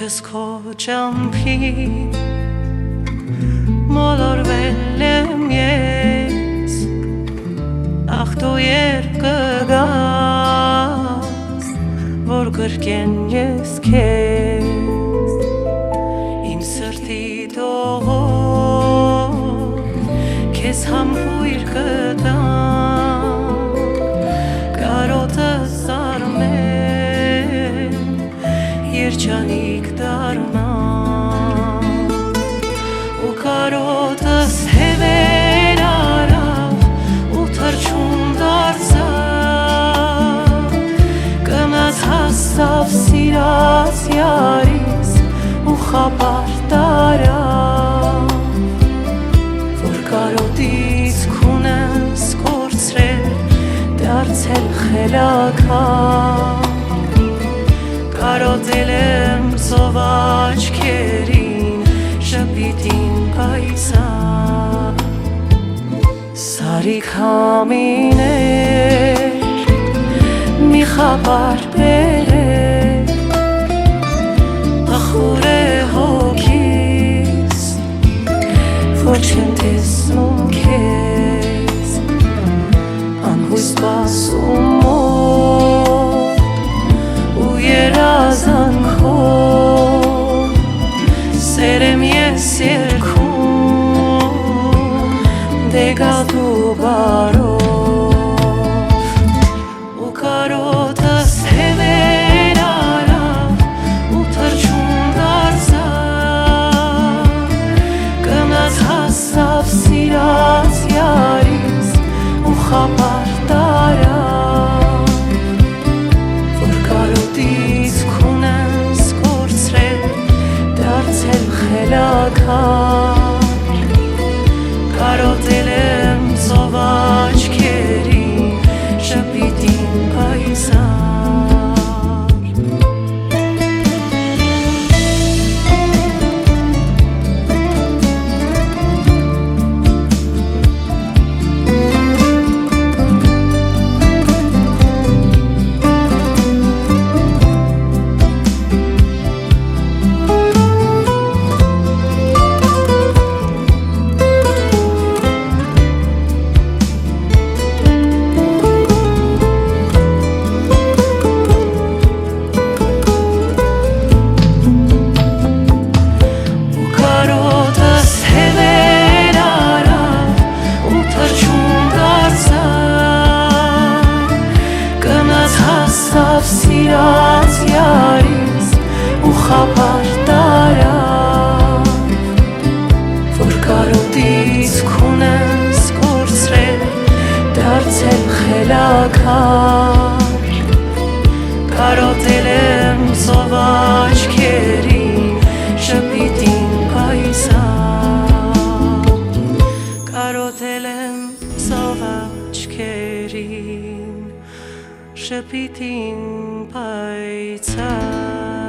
Ինքս քո ճամփին մոլորվել եմ ես Ախ դու երբ կգաս որ գրկեն ես քեզ Իմ սրտի տողով քեզ համբույր կտամ Կարոտս արմեն երջանիկ դառնամ ու կարոտս հևեր արավ ու թրջուն դարձավ կմած հասավ սիրած յարիս ու խաբար տարավ որ կարոտից քունս կորցրել դարձել խելաքար Կարոտել եմ ծով աչքերին, շպիտին պայծառ Սարի քամիներ, մի խաբար բերել Ախուր է հոգիս, որ չեմ տեսնում քեզ Անհույս սպասումով երազանքով Սեր եմ ես երգում դեգադու բարով ու կարոտս հևեր արավ ու թրջուն դարձավ կմած հասավ սիրած յարիս ու խաբար տարավ խելաքար Կարոտել եմ ծով աչքերին, շպիտին պայծառ Սիրած յարիս ու խաբար տարավ որ կարոտից քունս կորցրել դարձել խելաքար Կարոտել եմ ծով աչքերին շպիտին պայծառ Կարոտել եմ ծով աչքերին շպիտին պայծառ